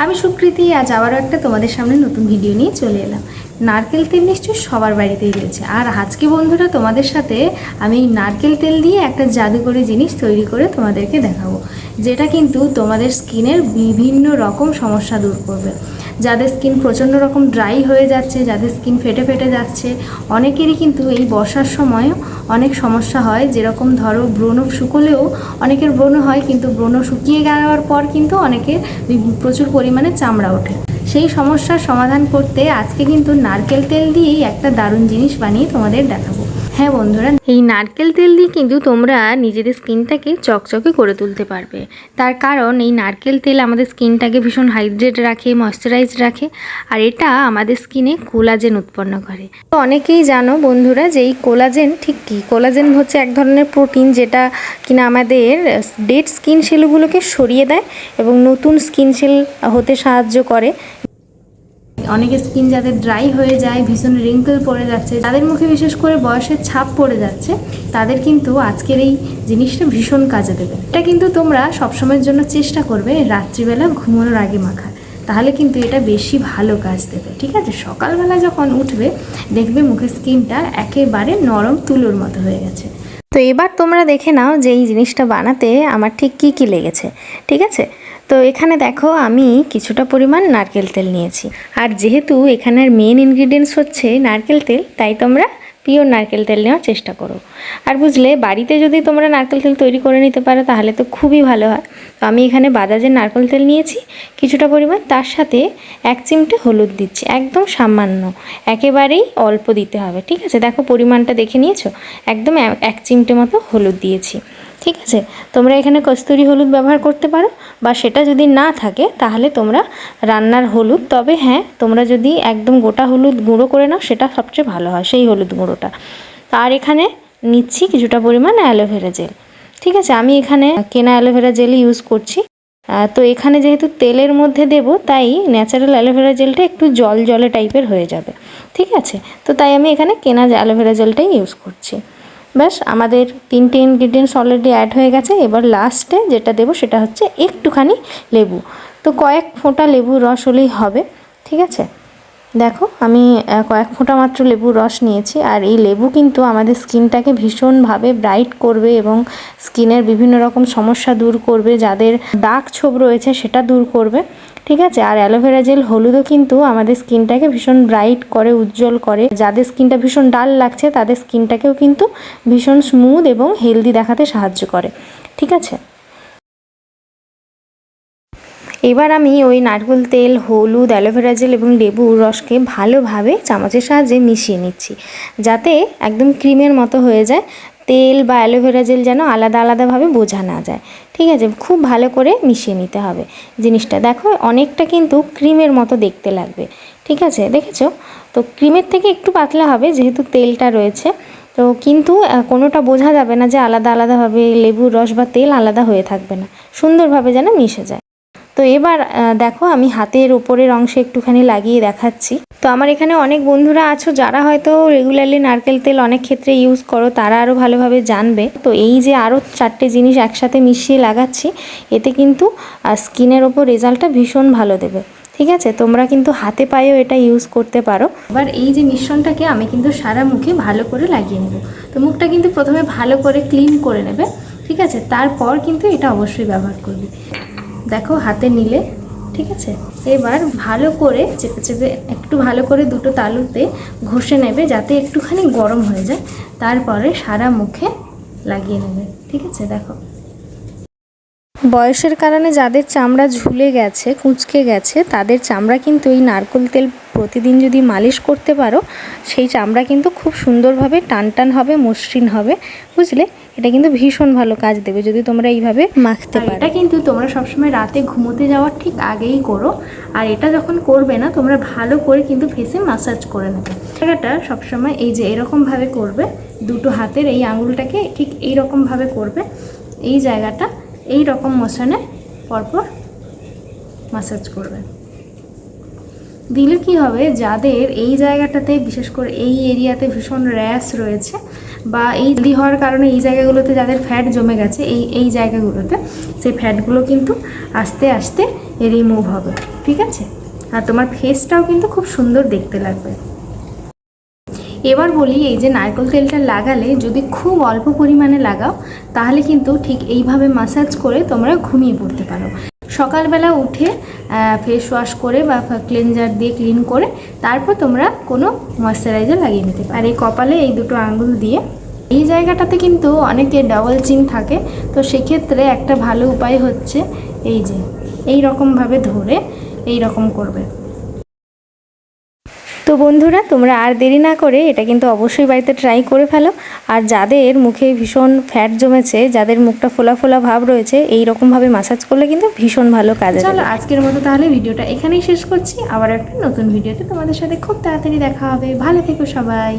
আমি সুকৃতি আজ আবারও একটা তোমাদের সামনে নতুন ভিডিও নিয়ে চলে এলাম। নারকেল তেল নিশ্চয়ই সবার বাড়িতেই রয়েছে, আর আজকে বন্ধুরা তোমাদের সাথে আমি এই নারকেল তেল দিয়ে একটা জাদুকরি জিনিস তৈরি করে তোমাদেরকে দেখাবো, যেটা কিন্তু তোমাদের স্কিনের বিভিন্ন রকম সমস্যা দূর করবে। যাদের স্কিন প্রচণ্ড রকম ড্রাই হয়ে যাচ্ছে, যাদের স্কিন ফেটে ফেটে যাচ্ছে, অনেকেরই কিন্তু এই বর্ষার সময় অনেক সমস্যা হয়। যেরকম ধরো ব্রণ শুকোলেও অনেকের ব্রণ হয়, কিন্তু ব্রণ শুকিয়ে যাওয়ার পর কিন্তু অনেকের প্রচুর পরিমাণে চামড়া ওঠে। সেই সমস্যার সমাধান করতে আজকে কিন্তু নারকেল তেল দিয়েই একটা দারুণ জিনিস বানিয়ে তোমাদের দেখাবো। হ্যাঁ বন্ধুরা, এই নারকেল তেল দিয়ে কিন্তু তোমরা নিজেদের স্কিনটাকে চকচকে করে তুলতে পারবে। তার কারণ এই নারকেল তেল আমাদের স্কিনটাকে ভীষণ হাইড্রেট রাখে, ময়শ্চারাইজ রাখে, আর এটা আমাদের স্কিনে কোলাজেন উৎপন্ন করে। তো অনেকেই জানো বন্ধুরা যে এই কোলাজেন ঠিক কী? কোলাজেন হচ্ছে এক ধরনের প্রোটিন, যেটা কিনা আমাদের ডেড স্কিন সেলগুলোকে সরিয়ে দেয় এবং নতুন স্কিন সেল হতে সাহায্য করে। অনেকের স্কিন যাদের ড্রাই হয়ে যায়, ভীষণ রিঙ্কেল পড়ে যাচ্ছে, তাদের মুখে বিশেষ করে বয়সের ছাপ পড়ে যাচ্ছে, তাদের কিন্তু আজকের এই জিনিসটা ভীষণ কাজে দেবে। এটা কিন্তু তোমরা সবসময়ের জন্য চেষ্টা করবে রাত্রিবেলা ঘুমানোর আগে মাখার, তাহলে কিন্তু এটা বেশি ভালো কাজ দেবে। ঠিক আছে, সকালবেলা যখন উঠবে দেখবে মুখের স্কিনটা একেবারে নরম তুলোর মতো হয়ে গেছে। তো এবার তোমরা দেখে নাও যে এই জিনিসটা বানাতে আমার ঠিক কী কী লেগেছে। ঠিক আছে, তো এখানে দেখো আমি কিছুটা পরিমাণ নারকেল তেল নিয়েছি, আর যেহেতু এখানের মেন ইনগ্রিডিয়েন্টস হচ্ছে নারকেল তেল, তাই তোমরা পিওর নারকেল তেল নেওয়ার চেষ্টা করো। আর বুঝলে, বাড়িতে যদি তোমরা নারকেল তেল তৈরি করে নিতে পারো তাহলে তো খুবই ভালো হয়। তো আমি এখানে বাজাজের নারকেল তেল নিয়েছি কিছুটা পরিমাণ, তার সাথে 1 চিমটে হলুদ দিচ্ছি, একদম সামান্য, একেবারেই অল্প দিতে হবে। ঠিক আছে, দেখো পরিমাণটা দেখে নিয়েছো, একদম 1 চিমটে মতো হলুদ দিয়েছি। ঠিক আছে, তোমরা এখানে কস্তুরি হলুদ ব্যবহার করতে পারো, বা সেটা যদি না থাকে তাহলে তোমরা রান্নার হলুদ, তবে হ্যাঁ তোমরা যদি একদম গোটা হলুদ গুঁড়ো করে নাও সেটা সবচেয়ে ভালো হয়, সেই হলুদ গুঁড়োটা। আর এখানে নিচ্ছি কিছুটা পরিমাণ অ্যালোভেরা জেল। ঠিক আছে, আমি এখানে কেনা অ্যালোভেরা জেল ইউজ করছি। তো এখানে যেহেতু তেলের মধ্যে দেব, তাই ন্যাচারাল অ্যালোভেরা জেলটা একটু জল জলে টাইপের হয়ে যাবে। ঠিক আছে, তো তাই আমি এখানে কেনা অ্যালোভেরা জেলটাই ইউজ করছি। ব্যাস, আমাদের 3টে ইনগ্রিডিয়েন্টস অলরেডি অ্যাড হয়ে গেছে। এবার লাস্টে যেটা দেবো সেটা হচ্ছে একটুখানি লেবু। তো কয়েক ফোঁটা লেবুর রস হলেই হবে। ঠিক আছে, দেখো আমি কয়েক ফোঁটা মাত্র লেবুর রস নিয়েছি, আর এই লেবু কিন্তু আমাদের স্কিনটাকে ভীষণভাবে ব্রাইট করবে এবং স্কিনের বিভিন্ন রকম সমস্যা দূর করবে, যাদের দাগ ছোপ রয়েছে সেটা দূর করবে। ঠিক আছে, আর অ্যালোভেরা জেল হলুদও কিন্তু আমাদের স্কিনটাকে ভীষণ ব্রাইট করে, উজ্জ্বল করে। যাদের স্কিনটা ভীষণ ডাল লাগছে তাদের স্কিনটাকেও কিন্তু ভীষণ স্মুথ এবং হেলদি দেখাতে সাহায্য করে। ঠিক আছে, এবার আমি ওই নারকেল তেল, হলুদ, অ্যালোভেরা জেল এবং লেবুর রসকে ভালোভাবে চামচের সাহায্যে মিশিয়ে নিচ্ছি, যাতে একদম ক্রিমের মতো হয়ে যায়। তেল বা অ্যালোভেরা জেল যেন আলাদা আলাদাভাবে বোঝা না যায়। ঠিক আছে, খুব ভালো করে মিশিয়ে নিতে হবে জিনিসটা। দেখো অনেকটা কিন্তু ক্রিমের মতো দেখতে লাগবে। ঠিক আছে, দেখেছো তো? ক্রিমের থেকে একটু পাতলা হবে যেহেতু তেলটা রয়েছে, তো কিন্তু কোনোটা বোঝা যাবে না যে আলাদা আলাদাভাবে লেবুর রস বা তেল আলাদা হয়ে থাকবে না, সুন্দরভাবে যেন মিশে যায়। তো এবার দেখো আমি হাতের ওপরের অংশে একটুখানি লাগিয়ে দেখাচ্ছি। তো আমার এখানে অনেক বন্ধুরা আছো যারা হয়তো রেগুলারলি নারকেল তেল অনেক ক্ষেত্রে ইউজ করো, তারা আরও ভালোভাবে জানবে। তো এই যে আরও 4টে জিনিস একসাথে মিশিয়ে লাগাচ্ছি, এতে কিন্তু স্কিনের ওপর রেজাল্টটা ভীষণ ভালো দেবে। ঠিক আছে, তোমরা কিন্তু হাতে পায়েও এটা ইউজ করতে পারো। এবার এই যে মিশ্রণটাকে আমি কিন্তু সারা মুখে ভালো করে লাগিয়ে নেব। তো মুখটা কিন্তু প্রথমে ভালো করে ক্লিন করে নেবে। ঠিক আছে, তারপর কিন্তু এটা অবশ্যই ব্যবহার করবে। দেখো হাতে নিলে, ঠিক আছে, এবার ভালো করে চেপে চেপে একটু ভালো করে দুটো তালুতে ঘষে নেবে, যাতে একটুখানি গরম হয়ে যায়। তারপরে সারা মুখে লাগিয়ে নেবে। ঠিক আছে, দেখো বয়সের কারণে যাদের চামড়া ঝুলে গেছে, কুঁচকে গেছে, তাদের চামড়া কিন্তু এই নারকেল তেল প্রতিদিন যদি মালিশ করতে পারো, সেই চামড়া কিন্তু খুব সুন্দরভাবে টান টান হবে, মসৃণ হবে। বুঝলে, এটা কিন্তু ভীষণ ভালো কাজ দেবে যদি তোমরা এইভাবে মাখতে পারো। এটা কিন্তু তোমরা সবসময় রাতে ঘুমোতে যাওয়ার ঠিক আগেই করো। আর এটা যখন করবে না, তোমরা ভালো করে কিন্তু ফেসে ম্যাসাজ করে নেবে। জায়গাটা সবসময় এই যে এরকমভাবে করবে, দুটো হাতের এই আঙুলটাকে ঠিক এইরকমভাবে করবে, এই জায়গাটা এই রকম মোশনে পরপর ম্যাসাজ করবে। দিলে কি হবে, যাদের এই জায়গাটাতে বিশেষ করে এই এরিয়াতে ভীষণ র্যাশ রয়েছে বা এই জলদি হওয়ার কারণে এই জায়গাগুলোতে যাদের ফ্যাট জমে গেছে এই জায়গাগুলোতে, সেই ফ্যাটগুলো কিন্তু আস্তে আস্তে রিমুভ হবে। ঠিক আছে, আর তোমার ফেসটাও কিন্তু খুব সুন্দর দেখতে লাগবে। এবার বলি, এই যে নারকেল তেলটা লাগালে যদি খুব অল্প পরিমাণে লাগাও তাহলে কিন্তু ঠিক এইভাবে মাসাজ করে তোমরা ঘুমিয়ে পড়তে পারো। সকালবেলা উঠে ফেস ওয়াশ করে বা ক্লিনজার দিয়ে ক্লিন করে তারপর তোমরা কোনো ময়শ্চারাইজার লাগিয়ে নিতে পারো। আর এই কপালে এই দুটো আঙ্গুল দিয়ে এই জায়গাটাতে কিন্তু অনেকে ডাবল চিন থাকে, তো সেক্ষেত্রে একটা ভালো উপায় হচ্ছে এই যে এই রকমভাবে ধরে এই রকম করবে। তো বন্ধুরা, তোমরা আর দেরি না করে এটা কিন্তু অবশ্যই বাড়িতে ট্রাই করে ফেলো। আর যাদের মুখে ভীষণ ফ্যাট জমেছে, যাদের মুখটা ফোলা ফোলা ভাব রয়েছে, এই রকমভাবে মাসাজ করলে কিন্তু ভীষণ ভালো কাজ হবে। চলো আজকের মতো তাহলে ভিডিওটা এখানেই শেষ করছি। আবার একটা নতুন ভিডিওতে তোমাদের সাথে খুব তাড়াতাড়ি দেখা হবে। ভালো থেকো সবাই।